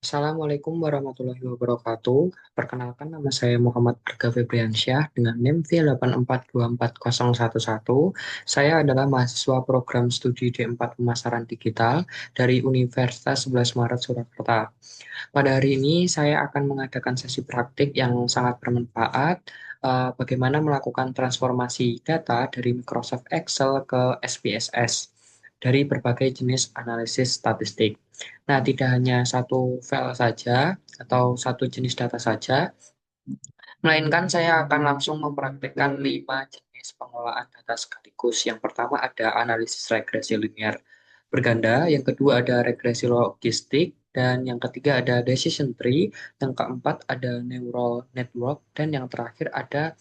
Assalamualaikum warahmatullahi wabarakatuh. Perkenalkan nama saya Muhammad Arga Febriansyah dengan NIM V8424011. Saya adalah mahasiswa program studi D4 Pemasaran Digital dari Universitas 11 Maret Surakarta. Pada hari ini saya akan mengadakan sesi praktik yang sangat bermanfaat, bagaimana melakukan transformasi data dari Microsoft Excel ke SPSS dari berbagai jenis analisis statistik. Nah, tidak hanya satu file saja atau satu jenis data saja, melainkan saya akan langsung mempraktikkan 5 jenis pengelolaan data sekaligus. Yang pertama ada analisis regresi linear berganda, yang kedua ada regresi logistik, dan yang ketiga ada decision tree, yang keempat ada neural network, dan yang terakhir ada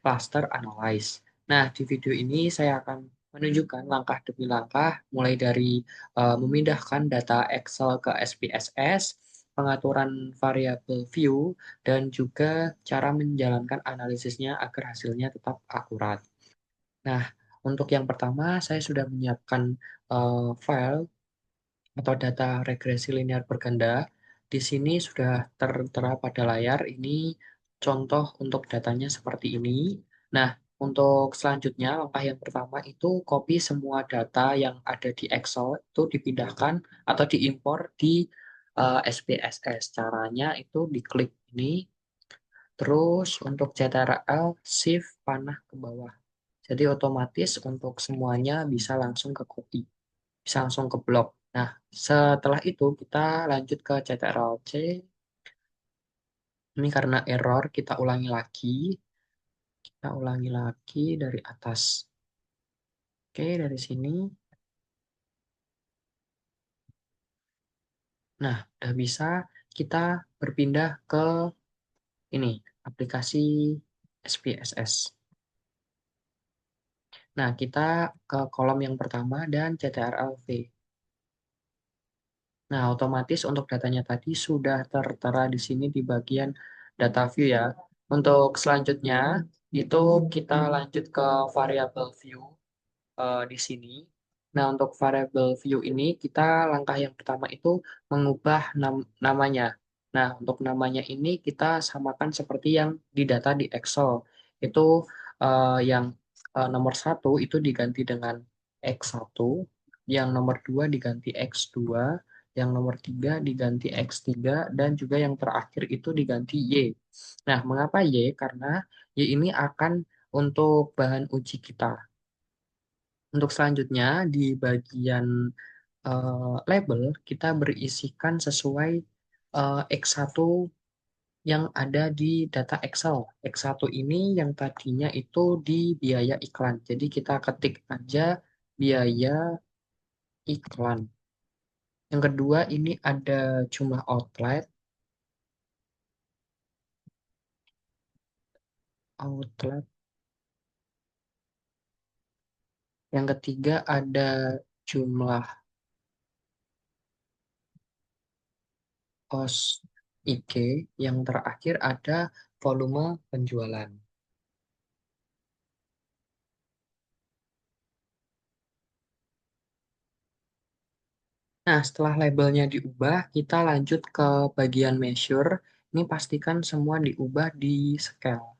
cluster analyze. Nah, di video ini saya akan menunjukkan langkah demi langkah, mulai dari memindahkan data Excel ke SPSS, pengaturan variabel view, dan juga cara menjalankan analisisnya agar hasilnya tetap akurat. Nah, untuk yang pertama, saya sudah menyiapkan file atau data regresi linear berganda. Di sini sudah tertera pada layar. Ini contoh untuk datanya seperti ini. Nah, untuk selanjutnya, langkah yang pertama itu copy semua data yang ada di Excel itu dipindahkan atau diimpor di SPSS. Caranya itu diklik ini, terus untuk CTRL, shift panah ke bawah. Jadi otomatis untuk semuanya bisa langsung ke copy, bisa langsung ke blok. Nah, setelah itu kita lanjut ke CTRL C. Ini karena error, kita ulangi lagi. Kita ulangi lagi dari atas. Oke, dari sini. Nah, udah bisa kita berpindah ke ini, aplikasi SPSS. Nah, kita ke kolom yang pertama dan CTRL V. Nah, otomatis untuk datanya tadi sudah tertera di sini di bagian data view ya. Untuk selanjutnya, itu kita lanjut ke variable view di sini. Nah, untuk variable view ini, kita langkah yang pertama itu mengubah namanya. Nah, untuk namanya ini kita samakan seperti yang di data di Excel. Itu yang nomor satu itu diganti dengan X1, yang nomor 2 diganti X2, yang nomor 3 diganti X3, dan juga yang terakhir itu diganti Y. Nah, mengapa Y? Karena Y ini akan untuk bahan uji kita. Untuk selanjutnya, di bagian label, kita berisikan sesuai X1 yang ada di data Excel. X1 ini yang tadinya itu di biaya iklan. Jadi kita ketik aja biaya iklan. Yang kedua, ini ada jumlah outlet. Outlet. Yang ketiga, ada jumlah OS IG. Yang terakhir, ada volume penjualan. Nah, setelah labelnya diubah, kita lanjut ke bagian measure. Ini pastikan semua diubah di scale.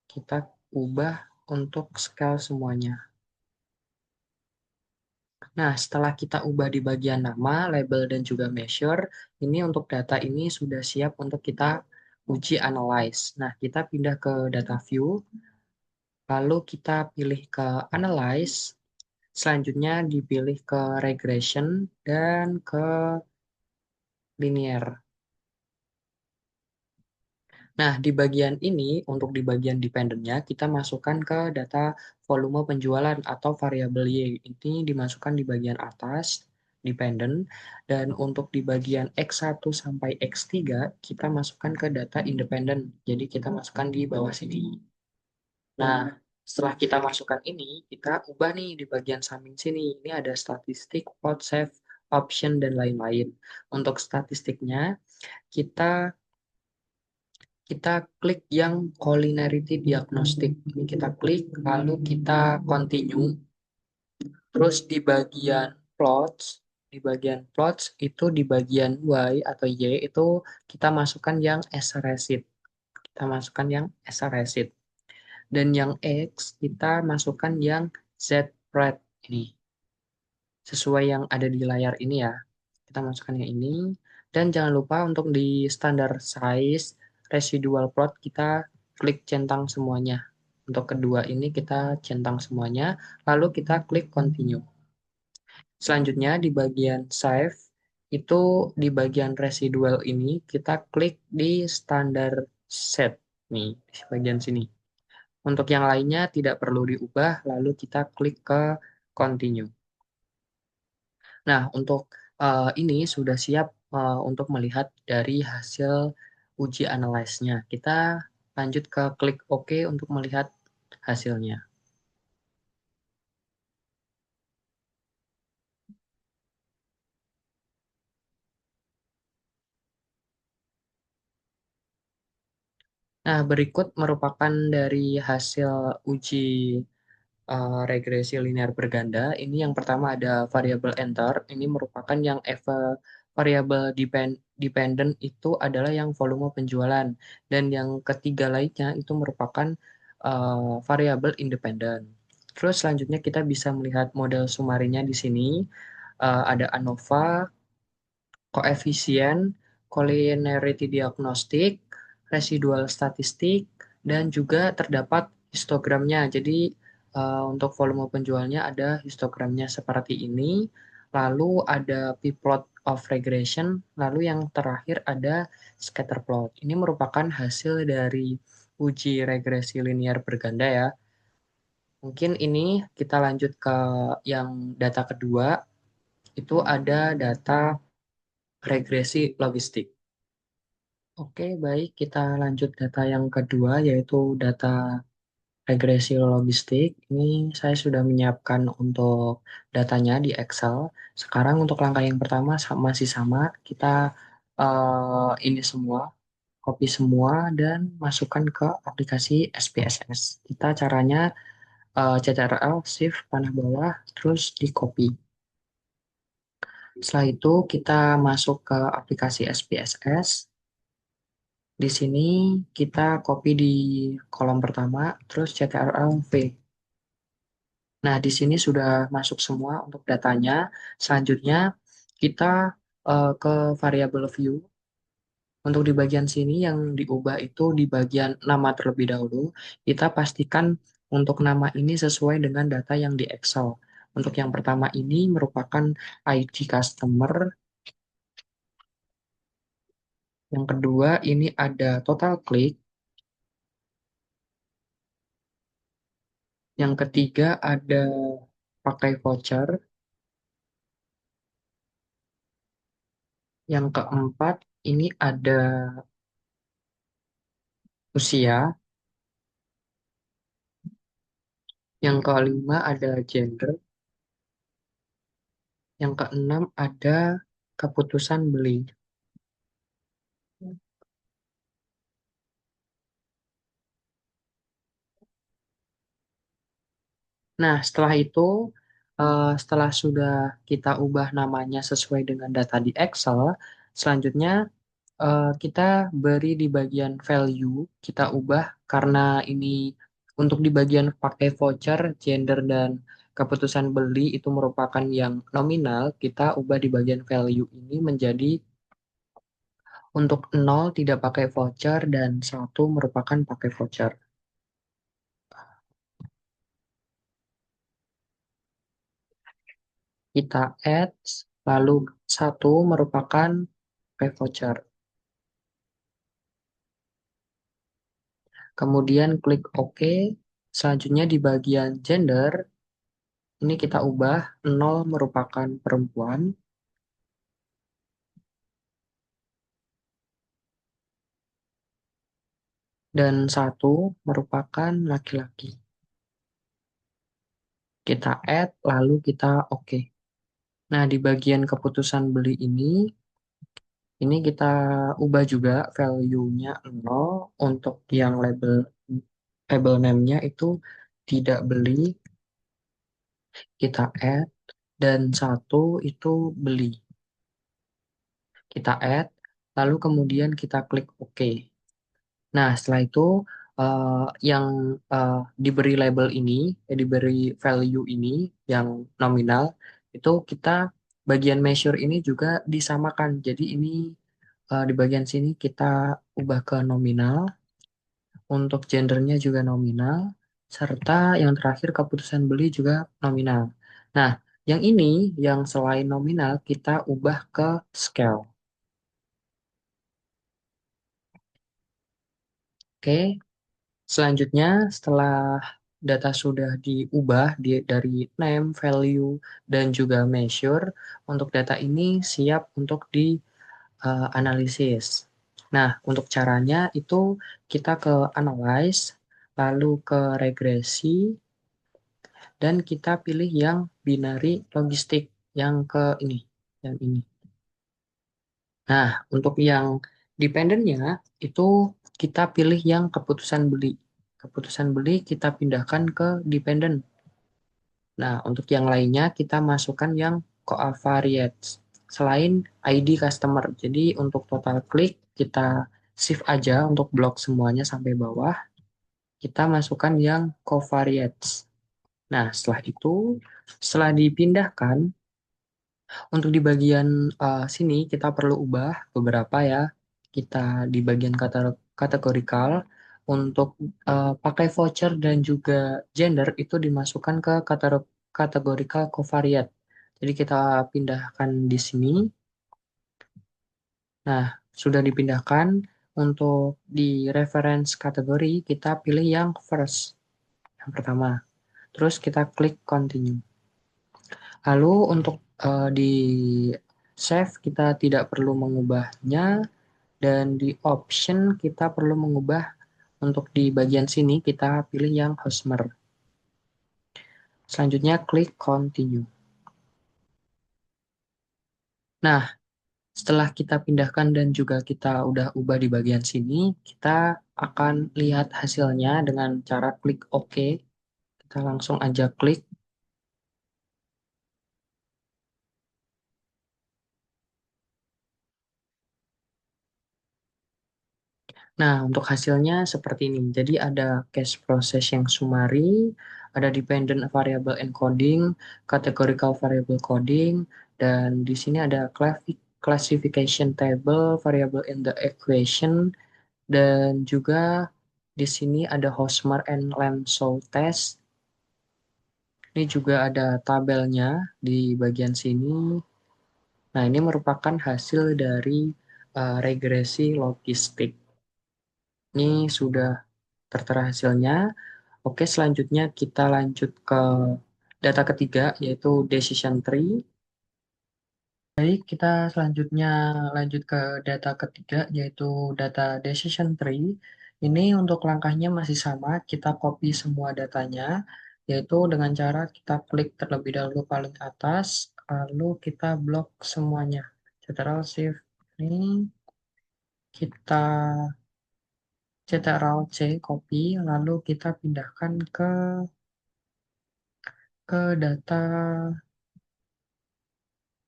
Kita ubah untuk scale semuanya. Nah, setelah kita ubah di bagian nama, label, dan juga measure, ini untuk data ini sudah siap untuk kita uji analyze. Nah, kita pindah ke data view, lalu kita pilih ke analyze, selanjutnya dipilih ke regression, dan ke linear. Nah, di bagian ini, untuk di bagian dependennya, kita masukkan ke data volume penjualan atau variabel Y. Ini dimasukkan di bagian atas, dependent. Dan untuk di bagian X1 sampai X3, kita masukkan ke data independent. Jadi kita masukkan di bawah sini. Nah, setelah kita masukkan ini, kita ubah nih di bagian samping sini. Ini ada statistik, plot, save, option, dan lain-lain. Untuk statistiknya, kita kita klik yang culinarity diagnostic. Ini kita klik, lalu kita continue. Terus di bagian plots, Di bagian plots itu di bagian Y atau Y itu kita masukkan yang as a receipt. Kita masukkan yang as a receipt. Dan yang X kita masukkan yang Z spread ini. Sesuai yang ada di layar ini ya. Kita masukkan yang ini. Dan jangan lupa untuk di standar size residual plot kita klik centang semuanya. Untuk kedua ini kita centang semuanya. Lalu kita klik continue. Selanjutnya di bagian save itu di bagian residual ini kita klik di standar set nih di bagian sini. Untuk yang lainnya tidak perlu diubah, lalu kita klik ke continue. Nah, untuk ini sudah siap untuk melihat dari hasil uji analyze-nya. Kita lanjut ke klik OK untuk melihat hasilnya. Nah, berikut merupakan dari hasil uji regresi linear berganda. Ini yang pertama ada variabel enter. Ini merupakan yang variabel dependent itu adalah yang volume penjualan. Dan yang ketiga lainnya itu merupakan variabel independen. Terus selanjutnya kita bisa melihat model sumarinya di sini. Ada ANOVA, koefisien, collinearity diagnostik, residual statistik, dan juga terdapat histogramnya. Jadi untuk volume penjualnya ada histogramnya seperti ini, lalu ada p-plot of regression, lalu yang terakhir ada scatter plot. Ini merupakan hasil dari uji regresi linear berganda ya. Mungkin ini kita lanjut ke yang data kedua, itu ada data regresi logistik. Oke, baik. Kita lanjut data yang kedua, yaitu data regresi logistik. Ini saya sudah menyiapkan untuk datanya di Excel. Sekarang untuk langkah yang pertama masih sama. Kita ini semua, copy semua, dan masukkan ke aplikasi SPSS. Kita caranya Ctrl, Shift, panah bawah, terus di copy. Setelah itu kita masuk ke aplikasi SPSS. Di sini kita copy di kolom pertama, terus CTRL V. Nah, di sini sudah masuk semua untuk datanya. Selanjutnya kita ke variabel view. Untuk di bagian sini yang diubah itu di bagian nama terlebih dahulu. Kita pastikan untuk nama ini sesuai dengan data yang di Excel. Untuk yang pertama ini merupakan ID customer. Yang kedua ini ada total klik. Yang ketiga ada pakai voucher. Yang keempat, ini ada usia. Yang kelima ada gender. Yang keenam ada keputusan beli. Nah, setelah itu, setelah sudah kita ubah namanya sesuai dengan data di Excel, selanjutnya kita beri di bagian value, kita ubah karena ini untuk di bagian pakai voucher, gender, dan keputusan beli itu merupakan yang nominal, kita ubah di bagian value ini menjadi untuk nol tidak pakai voucher dan satu merupakan pakai voucher. Kita add, lalu satu merupakan pakai voucher. Kemudian klik OK. Selanjutnya di bagian gender, ini kita ubah nol merupakan perempuan dan satu merupakan laki-laki. Kita add, lalu kita OK. Nah, di bagian keputusan beli ini kita ubah juga value-nya 0 untuk yang label name-nya itu tidak beli, kita add. dan satu itu beli. Kita add, lalu kemudian kita klik OK. Nah, setelah itu yang eh, diberi label ini, diberi value ini yang nominal, itu kita bagian measure ini juga disamakan. Jadi ini di bagian sini kita ubah ke nominal, untuk gendernya juga nominal, serta yang terakhir keputusan beli juga nominal. Nah, yang ini yang selain nominal kita ubah ke scale. Oke, selanjutnya, setelah data sudah diubah dari name, value, dan juga measure, untuk data ini siap untuk dianalisis. Nah, untuk caranya itu kita ke analyze, lalu ke regresi, dan kita pilih yang binary logistik yang ke ini, yang ini. Nah, untuk yang dependennya itu kita pilih yang keputusan beli. Keputusan beli kita pindahkan ke dependent. Nah, untuk yang lainnya kita masukkan yang covariates selain ID customer. Jadi untuk total klik kita shift aja untuk blok semuanya sampai bawah. Kita masukkan yang covariates. Nah, setelah itu, setelah dipindahkan, untuk di bagian sini kita perlu ubah beberapa ya. Kita di bagian kategorikal untuk pakai voucher dan juga gender itu dimasukkan ke kategorikal covariate. Jadi kita pindahkan di sini. Nah, sudah dipindahkan untuk di reference kategori kita pilih yang first, yang pertama. Terus kita klik continue. Lalu untuk di save kita tidak perlu mengubahnya dan di option kita perlu mengubah untuk di bagian sini kita pilih yang Hosmer. Selanjutnya klik continue. Nah, setelah kita pindahkan dan juga kita udah ubah di bagian sini, kita akan lihat hasilnya dengan cara klik OK. Kita langsung aja klik. Nah, untuk hasilnya seperti ini. Jadi ada cache process yang summary, ada dependent variable encoding, categorical variable coding, dan di sini ada classification table, variable in the equation, dan juga di sini ada Hosmer and Lamsou test. Ini juga ada tabelnya di bagian sini. Nah, ini merupakan hasil dari regresi logistik. Ini sudah tertera hasilnya. Oke, selanjutnya kita lanjut ke data ketiga, yaitu decision tree. Baik, kita selanjutnya lanjut ke data ketiga, yaitu data decision tree. Ini untuk langkahnya masih sama, kita copy semua datanya, yaitu dengan cara kita klik terlebih dahulu paling atas, lalu kita blok semuanya. Ctrl Shift ini kita Ctrl C copy, lalu kita pindahkan ke data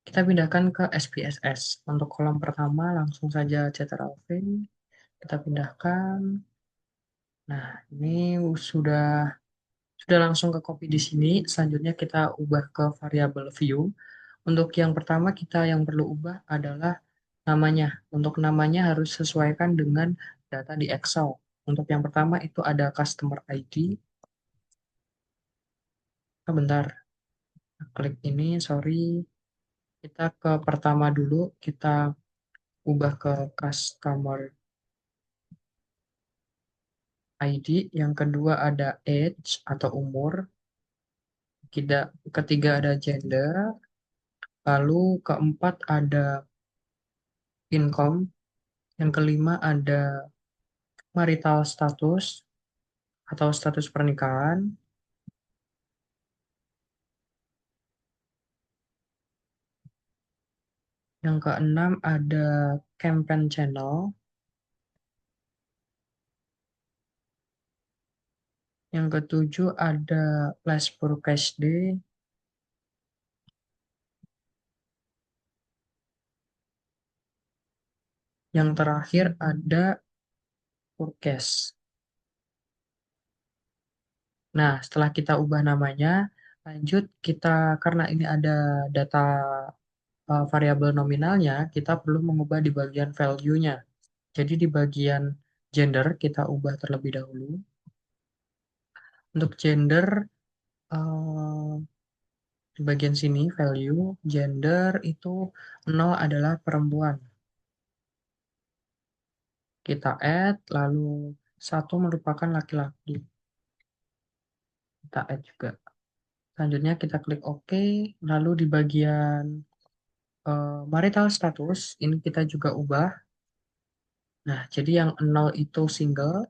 kita pindahkan ke SPSS. Untuk kolom pertama langsung saja Ctrl V, kita pindahkan. Nah, ini sudah langsung ke copy di sini. Selanjutnya kita ubah ke variabel view. Untuk yang pertama kita yang perlu ubah adalah namanya. Untuk namanya harus sesuaikan dengan data di Excel. Untuk yang pertama itu ada customer ID. Bentar, klik ini, sorry. Kita ke pertama dulu, kita ubah ke customer ID. Yang kedua ada age atau umur. Ketiga ada gender. Lalu keempat ada income. Yang kelima ada marital status atau status pernikahan. Yang keenam ada campaign channel. Yang ketujuh ada last purchase day. Yang terakhir ada forecast. Nah, setelah kita ubah namanya, lanjut kita karena ini ada data variabel nominalnya, kita perlu mengubah di bagian value-nya. Jadi di bagian gender kita ubah terlebih dahulu. Untuk gender di bagian sini value gender itu 0 adalah perempuan. Kita add lalu satu merupakan laki-laki. Kita add juga. Selanjutnya kita klik OK, lalu di bagian marital status ini kita juga ubah. Nah, jadi yang 0 itu single,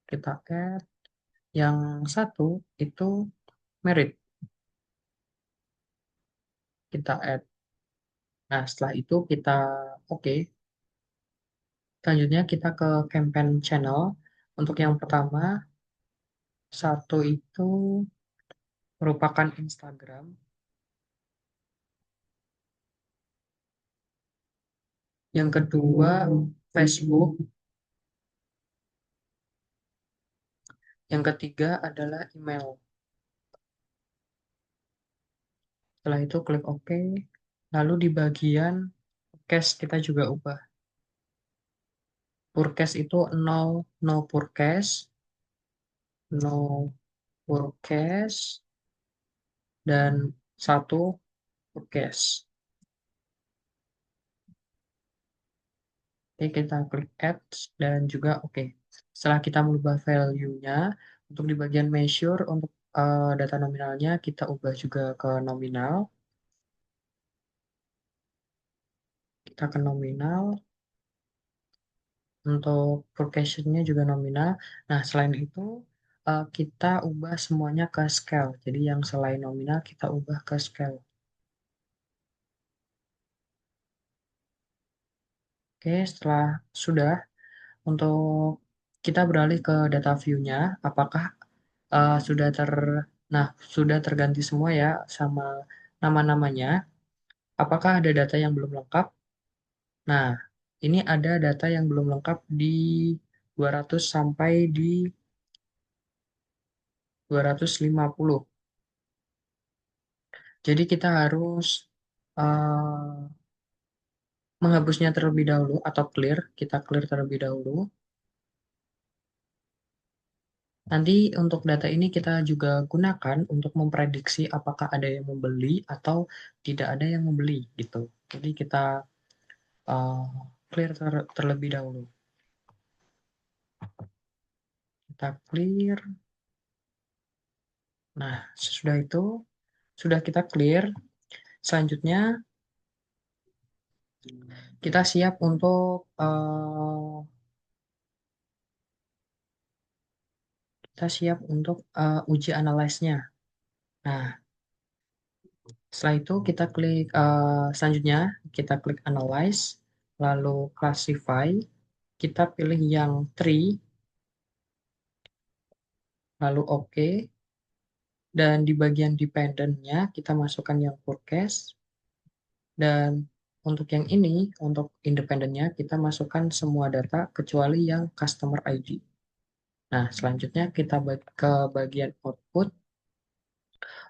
kita add. Yang satu itu married, kita add. Nah, setelah itu kita OK. Selanjutnya kita ke campaign channel. Untuk yang pertama, satu itu merupakan Instagram. Yang kedua, Facebook. Yang ketiga adalah email. Setelah itu klik OK. Lalu di bagian forecast kita juga ubah. Forecast itu 0, no forecast, no forecast, dan satu forecast. Oke, kita klik add dan juga oke. Setelah kita merubah value-nya, untuk di bagian measure, untuk data nominalnya, kita ubah juga ke nominal. Kita ke nominal. Untuk forecast-nya juga nominal. Nah, selain itu, kita ubah semuanya ke scale. Jadi yang selain nominal, kita ubah ke scale. Oke, setelah sudah, untuk kita beralih ke data view-nya, apakah sudah nah sudah terganti semua ya sama nama-namanya. Apakah ada data yang belum lengkap? Nah, ini ada data yang belum lengkap di 200 sampai di 250. Jadi kita harus eh, menghapusnya terlebih dahulu atau clear. Kita clear terlebih dahulu. Nanti untuk data ini kita juga gunakan untuk memprediksi apakah ada yang membeli atau tidak ada yang membeli gitu. Jadi kita uh, clear terlebih dahulu. Kita clear. Nah, sesudah itu sudah kita clear. Selanjutnya kita siap untuk uji analyze-nya. Nah, setelah itu kita klik selanjutnya kita klik analyze, lalu classify, kita pilih yang tree, lalu OK, dan di bagian dependent-nya kita masukkan yang forecast, dan untuk yang ini, untuk independennya kita masukkan semua data kecuali yang customer ID. Nah, selanjutnya kita ke bagian output.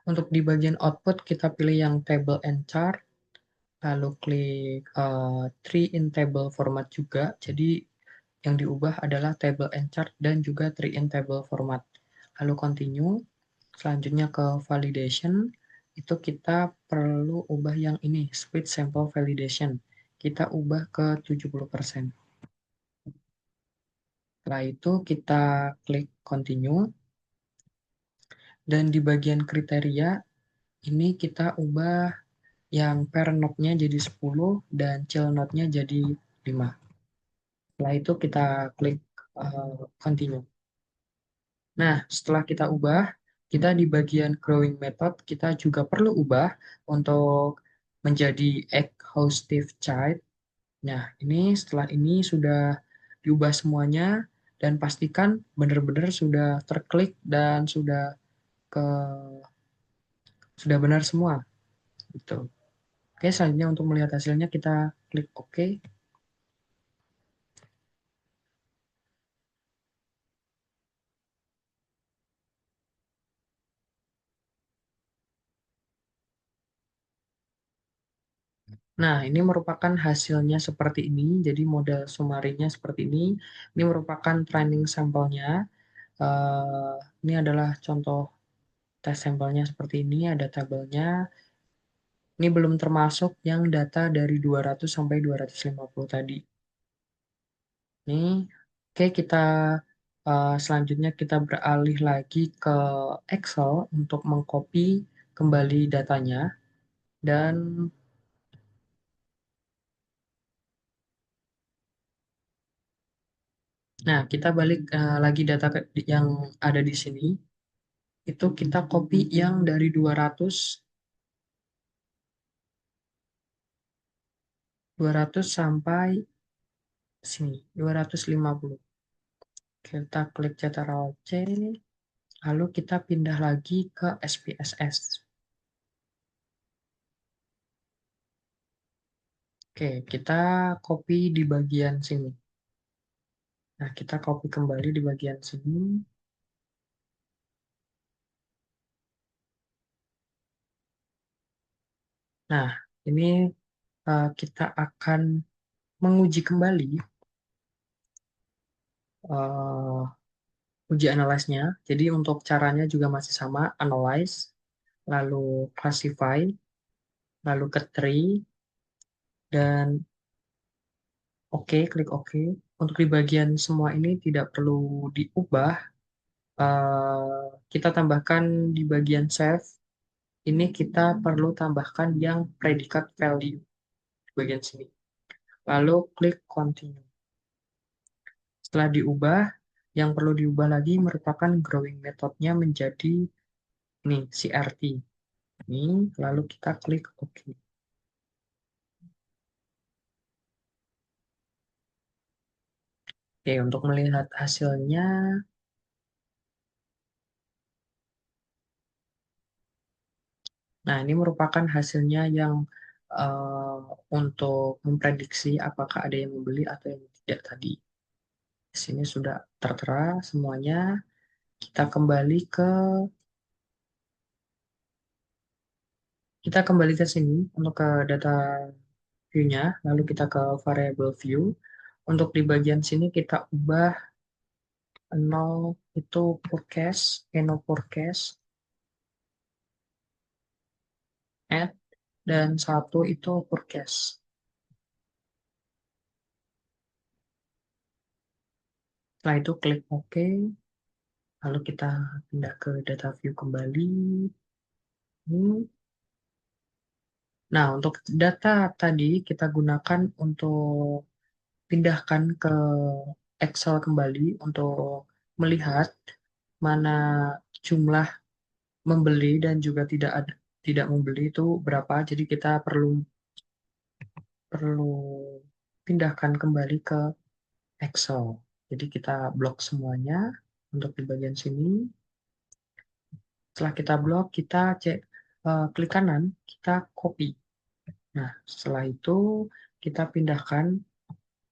Untuk di bagian output kita pilih yang table and chart, lalu klik tree in table format juga. Jadi yang diubah adalah table and chart dan juga tree in table format. Lalu continue. Selanjutnya ke validation. Itu kita perlu ubah yang ini, speed sample validation. Kita ubah ke 70%. Setelah itu kita klik continue. Dan di bagian kriteria, ini kita ubah yang parent node-nya jadi 10 dan child node-nya jadi 5. Setelah itu kita klik continue. Nah, setelah kita ubah, kita di bagian growing method, kita juga perlu ubah untuk menjadi exhaustive child. Nah, ini setelah ini sudah diubah semuanya dan pastikan benar-benar sudah terklik dan ke sudah benar semua. Gitu. Oke, selanjutnya untuk melihat hasilnya kita klik OK. Nah, ini merupakan hasilnya seperti ini. Jadi model sumarinya seperti ini. Ini merupakan training sampelnya. Eh, ini adalah contoh tes sampelnya seperti ini. Ada tabelnya. Ini belum termasuk yang data dari 200 sampai 250 tadi. Ini, oke kita selanjutnya kita beralih lagi ke Excel untuk mengcopy kembali datanya dan nah kita balik lagi data yang ada di sini itu kita copy yang dari 200 sampai sini 250. Kita klik Ctrl C lalu kita pindah lagi ke SPSS. Oke, kita copy di bagian sini. Nah, kita copy kembali di bagian sini. Nah, ini kita akan menguji kembali eh, uji analyze-nya. Jadi untuk caranya juga masih sama, analyze, lalu classify, lalu ke tree, dan oke, klik oke. Untuk di bagian semua ini tidak perlu diubah. Kita tambahkan di bagian save, ini kita perlu tambahkan yang predikat value di bagian sini. Lalu klik continue. Setelah diubah, yang perlu diubah lagi merupakan growing methodnya menjadi nih CRT. Ini, lalu kita klik OK. Oke, untuk melihat hasilnya, nah ini merupakan hasilnya yang eh, untuk memprediksi apakah ada yang membeli atau yang tidak tadi. Di sini sudah tertera semuanya. Kita kembali ke sini untuk ke data view-nya, lalu kita ke variable view. Untuk di bagian sini kita ubah 0 itu forecast, no forecast, add, dan 1 itu forecast. Setelah itu klik OK, lalu kita pindah ke data view kembali. Hmm. Nah, untuk data tadi kita gunakan untuk pindahkan ke Excel kembali untuk melihat mana jumlah membeli dan juga tidak membeli itu berapa. Jadi kita perlu perlu pindahkan kembali ke Excel. Jadi kita blok semuanya untuk di bagian sini. Setelah kita blok, kita klik kanan, kita copy. Nah, setelah itu kita pindahkan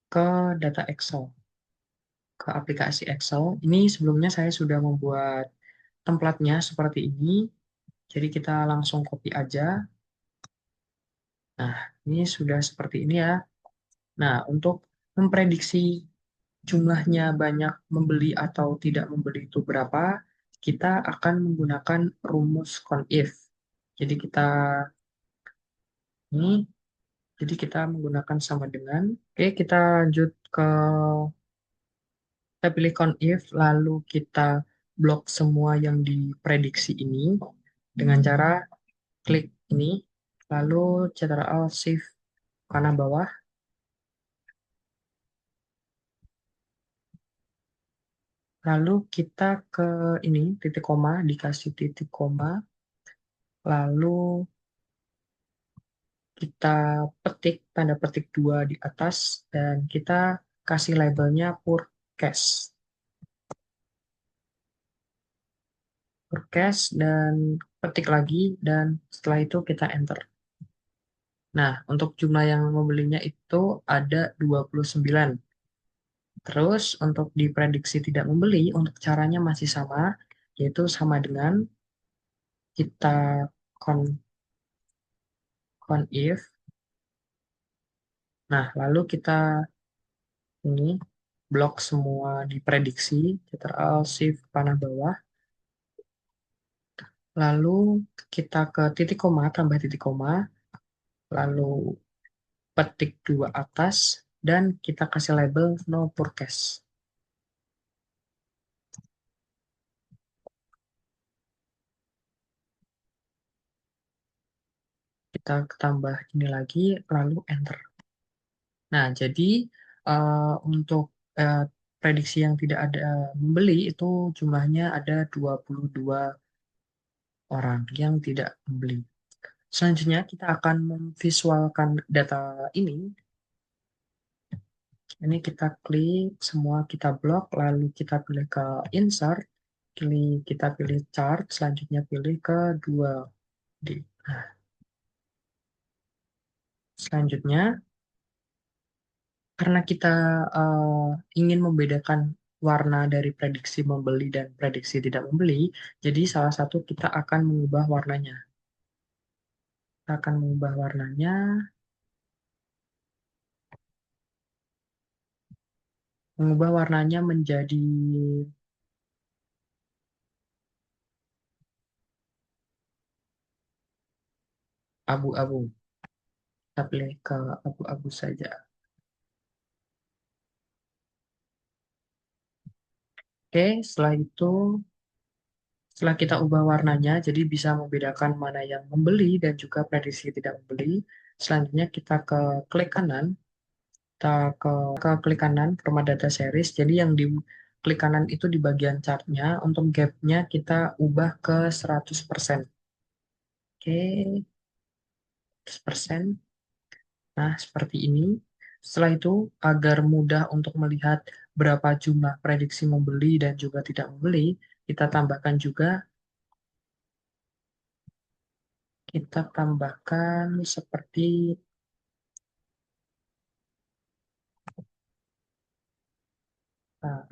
ke data Excel, ke aplikasi Excel. Ini sebelumnya saya sudah membuat templatenya seperti ini. Jadi kita langsung copy aja. Nah, ini sudah seperti ini ya. Nah, untuk memprediksi jumlahnya banyak membeli atau tidak membeli itu berapa, kita akan menggunakan rumus CONIF. Jadi ini, jadi kita menggunakan sama dengan, oke kita lanjut ke, kita pilih CONIF, lalu kita blok semua yang diprediksi ini dengan cara klik ini, lalu Ctrl Shift kanan bawah, lalu kita ke ini titik koma, dikasih titik koma, lalu kita petik tanda petik 2 di atas dan kita kasih labelnya forecast. Forecast, dan petik lagi dan setelah itu kita enter. Nah, untuk jumlah yang membelinya itu ada 29. Terus untuk diprediksi tidak membeli, untuk caranya masih sama, yaitu sama dengan kita con, if. Nah, lalu kita ini blok semua diprediksi, Ctrl Shift panah bawah, lalu kita ke titik koma, tambah titik koma, lalu petik dua atas, dan kita kasih label no purchase. Kita tambah ini lagi, lalu enter. Nah, jadi untuk eh, prediksi yang tidak ada membeli itu jumlahnya ada 22 orang yang tidak membeli. Selanjutnya kita akan memvisualkan data ini. Ini kita klik semua, kita blok, lalu kita pilih ke insert, kita pilih chart, selanjutnya pilih ke 2D. Nah, selanjutnya karena kita ingin membedakan warna dari prediksi membeli dan prediksi tidak membeli, jadi salah satu kita akan mengubah warnanya. Kita akan mengubah warnanya, menjadi abu-abu. Kita pilih ke abu-abu saja. Oke, setelah kita ubah warnanya, jadi bisa membedakan mana yang membeli dan juga prediksi tidak membeli. Selanjutnya kita ke klik kanan, kita ke klik kanan format data series. Jadi yang di klik kanan itu di bagian chartnya, untuk gapnya kita ubah ke 100%. Oke, 100%. Nah, seperti ini. Setelah itu, agar mudah untuk melihat berapa jumlah prediksi membeli dan juga tidak membeli, kita tambahkan juga, seperti nah,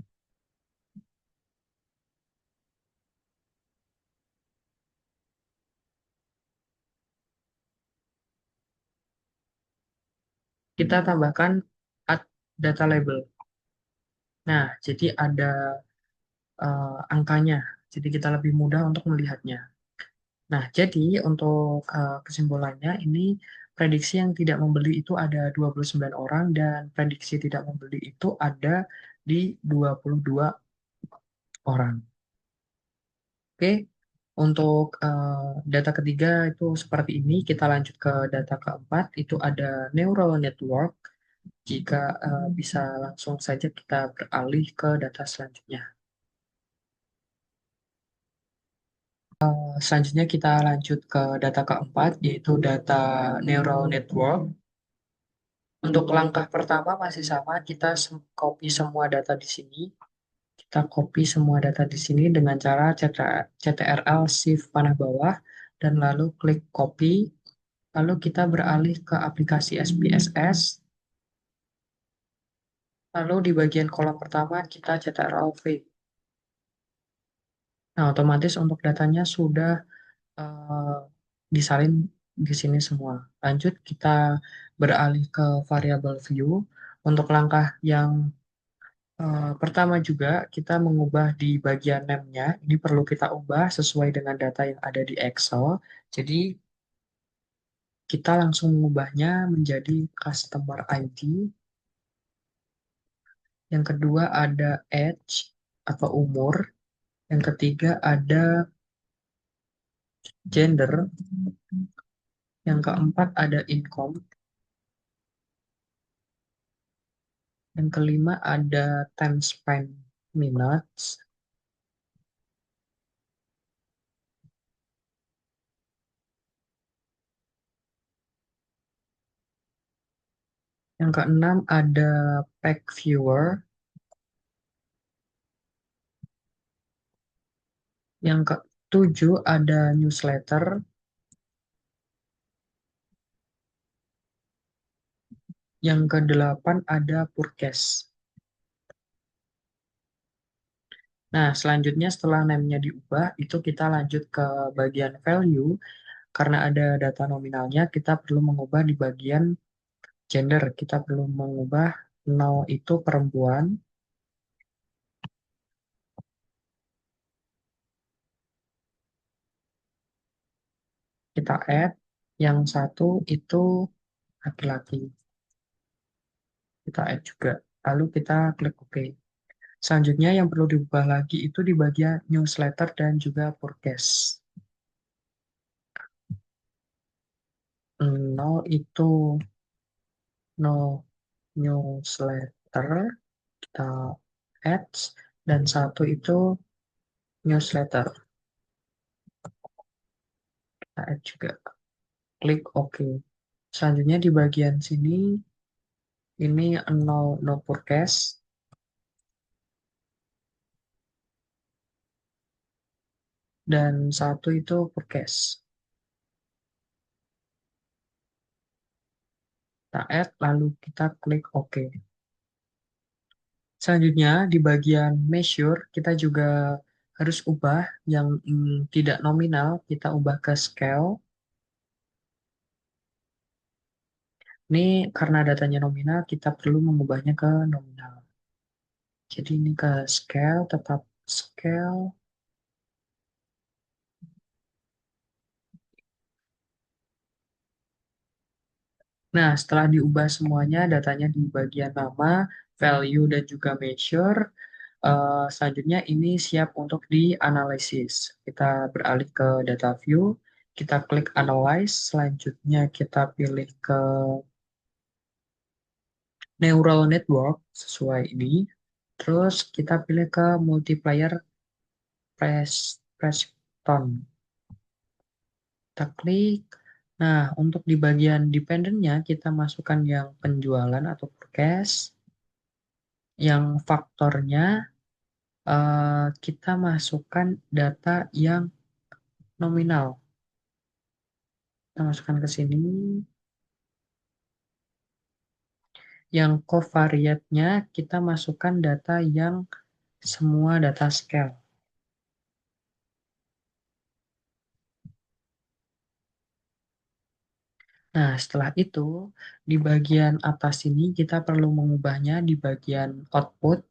kita tambahkan add data label. Nah, jadi ada angkanya. Jadi kita lebih mudah untuk melihatnya. Nah, jadi untuk kesimpulannya ini prediksi yang tidak membeli itu ada 29 orang dan prediksi tidak membeli itu ada di 22 orang. Oke, untuk data ketiga itu seperti ini. Kita lanjut ke data keempat, itu ada neural network. Jika bisa langsung saja kita beralih ke data selanjutnya. Selanjutnya kita lanjut ke data keempat, yaitu data neural network. Untuk langkah pertama masih sama, kita copy semua data di sini. Kita copy semua data di sini dengan cara CTRL Shift panah bawah, dan lalu klik copy. Lalu kita beralih ke aplikasi SPSS. Lalu di bagian kolom pertama kita CTRL V. Nah, otomatis untuk datanya sudah eh, disalin di sini semua. Lanjut, kita beralih ke variable view. Untuk langkah yang pertama juga, kita mengubah di bagian name-nya. Ini perlu kita ubah sesuai dengan data yang ada di Excel. Jadi, kita langsung mengubahnya menjadi customer ID. Yang kedua ada age atau umur. Yang ketiga ada gender. Yang keempat ada income. Yang kelima ada time spent minutes. Yang keenam ada pack viewer. Yang ketujuh ada newsletter. Yang kedelapan ada purkes. Nah, selanjutnya setelah name-nya diubah, itu kita lanjut ke bagian value. Karena ada data nominalnya, kita perlu mengubah di bagian gender. Kita perlu mengubah nol itu perempuan, kita add. Yang satu itu laki-laki, kita add juga. Lalu kita klik OK. Selanjutnya yang perlu diubah lagi itu di bagian newsletter dan juga forecast. Nol itu no newsletter, kita add. Dan satu itu newsletter, kita add juga. Klik OK. Selanjutnya di bagian sini, ini nol no forecast, dan satu itu forecast. Kita add, lalu kita klik OK. Selanjutnya di bagian measure kita juga harus ubah yang tidak nominal, kita ubah ke scale. Ini karena datanya nominal, kita perlu mengubahnya ke nominal. Jadi ini ke scale, tetap scale. Nah, setelah diubah semuanya, datanya di bagian nama, value, dan juga measure. Selanjutnya ini siap untuk dianalisis. Kita beralih ke data view, kita klik analyze, selanjutnya kita pilih ke neural network sesuai ini. Terus kita pilih ke multiplier Preston. Kita klik. Nah, untuk di bagian dependennya kita masukkan yang penjualan atau forecast. Yang faktornya kita masukkan data yang nominal. Kita masukkan ke sini. Yang covariate-nya kita masukkan data yang semua data scale. Nah, setelah itu, di bagian atas ini kita perlu mengubahnya di bagian output.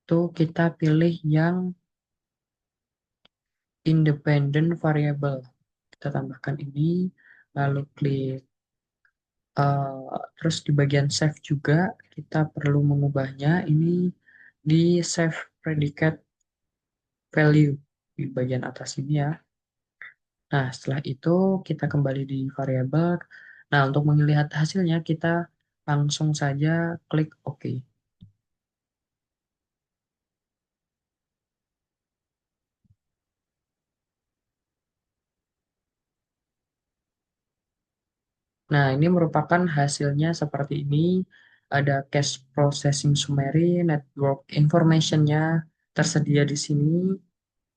Itu kita pilih yang independent variable. Kita tambahkan ini, lalu klik. Terus di bagian save juga, kita perlu mengubahnya. Ini di save predicate value di bagian atas ini ya. Nah, setelah itu kita kembali di variabel. Nah, untuk melihat hasilnya, kita langsung saja klik OK. Nah, ini merupakan hasilnya seperti ini. Ada cache processing summary, network information-nya tersedia di sini.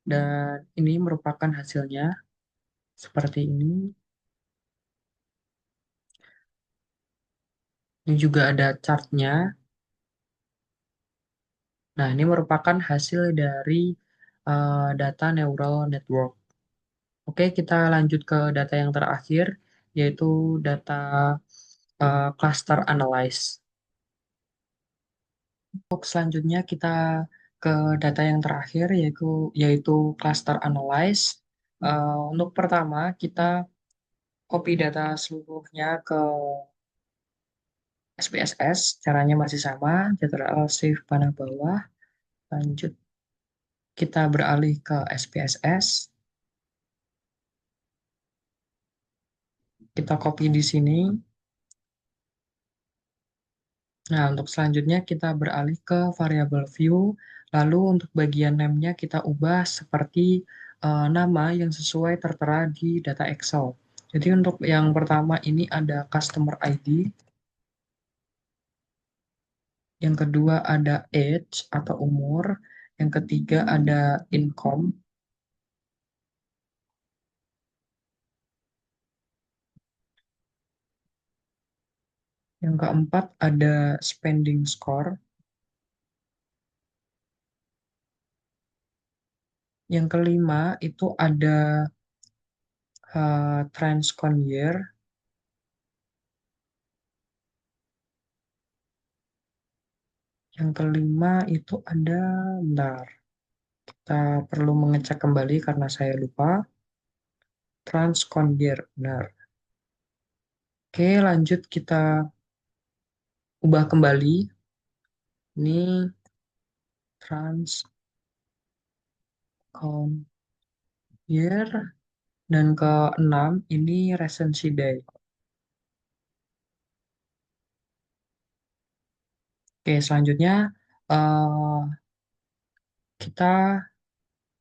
Dan ini merupakan hasilnya seperti ini. Ini juga ada chart-nya. Nah, ini merupakan hasil dari data neural network. Oke, kita lanjut ke data yang terakhir, yaitu data cluster analyze. Untuk selanjutnya kita ke data yang terakhir yaitu cluster analyze. Untuk pertama kita copy data seluruhnya ke SPSS. Caranya masih sama, Ctrl Shift panah bawah. Lanjut kita beralih ke SPSS. Kita copy di sini. Nah, untuk selanjutnya kita beralih ke variable view. Lalu untuk bagian name-nya kita ubah seperti nama yang sesuai tertera di data Excel. Jadi untuk yang pertama ini ada customer ID. Yang kedua ada age atau umur. Yang ketiga ada income. Yang keempat ada spending score. Yang kelima itu ada Transcon Year. Yang kelima itu ada, bentar, kita perlu mengecek kembali karena saya lupa. Transcon Year, benar. Oke, lanjut kita ubah kembali. Ini Transcon Year. Dan keenam ini Recency Day. Oke, selanjutnya eh, kita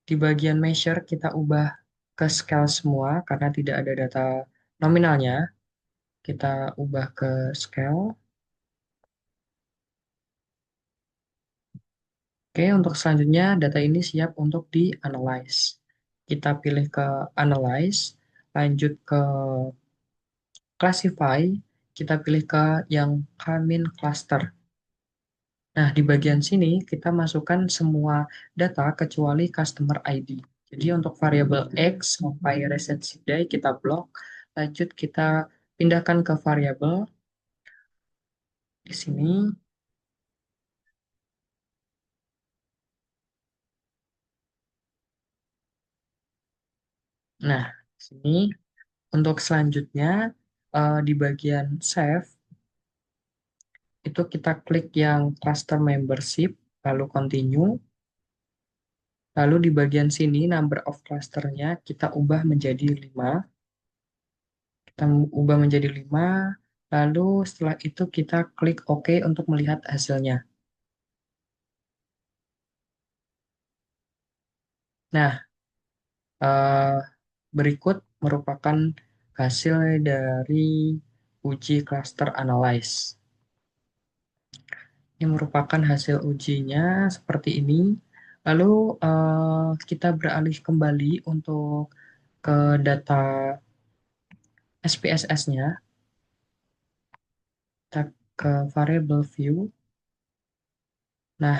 di bagian measure kita ubah ke scale semua karena tidak ada data nominalnya. Kita ubah ke scale. Oke, untuk selanjutnya data ini siap untuk di-analyze. Kita pilih ke Analyze, lanjut ke Classify, kita pilih ke yang Kamin Cluster. Nah, di bagian sini kita masukkan semua data kecuali Customer ID. Jadi untuk variabel X sampai recency day kita blok, lanjut kita pindahkan ke variabel di sini. Nah, di sini untuk selanjutnya di bagian Save, itu kita klik yang cluster membership, lalu continue, lalu di bagian sini number of clusternya kita ubah menjadi 5, kita ubah menjadi 5, lalu setelah itu kita klik OK untuk melihat hasilnya. Nah, eh, berikut merupakan hasil dari uji cluster analyze. Ini merupakan hasil ujinya seperti ini. Lalu kita beralih kembali untuk ke data SPSS-nya, kita ke variable view. Nah,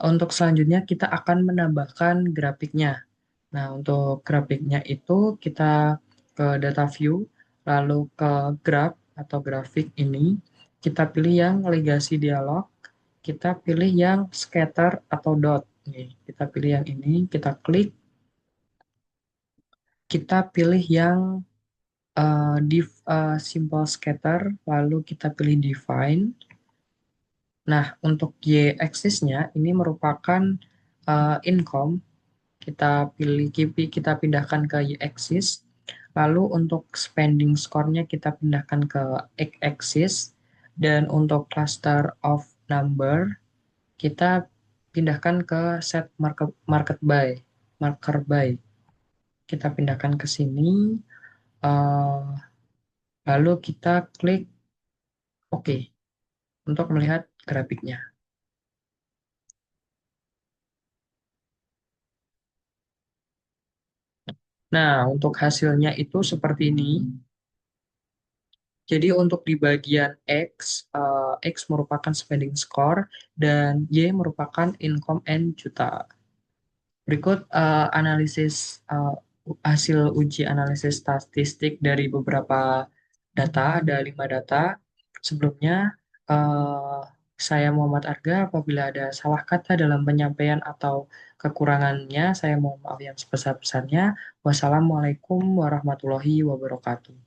untuk selanjutnya kita akan menambahkan grafiknya. Nah, untuk grafiknya itu kita ke data view, lalu ke graph atau grafik ini, kita pilih yang legacy dialog, kita pilih yang scatter atau dot. Nih, kita pilih yang ini, kita klik, kita pilih yang simple scatter, lalu kita pilih define. Nah, untuk y-axis-nya ini merupakan income. Kita pilih kita pindahkan ke y-axis. Lalu untuk spending score-nya kita pindahkan ke x-axis. Dan untuk cluster of number kita pindahkan ke set marker by. Kita pindahkan ke sini. eh, Lalu kita klik OK untuk melihat grafiknya. Nah, untuk hasilnya itu seperti ini. Jadi untuk di bagian X merupakan spending score dan Y merupakan income and juta. Berikut hasil uji analisis statistik dari beberapa data, ada 5 data. Sebelumnya, eh, saya Muhammad Arga, apabila ada salah kata dalam penyampaian atau kekurangannya, saya mohon maaf yang sebesar-besarnya. Wassalamualaikum warahmatullahi wabarakatuh.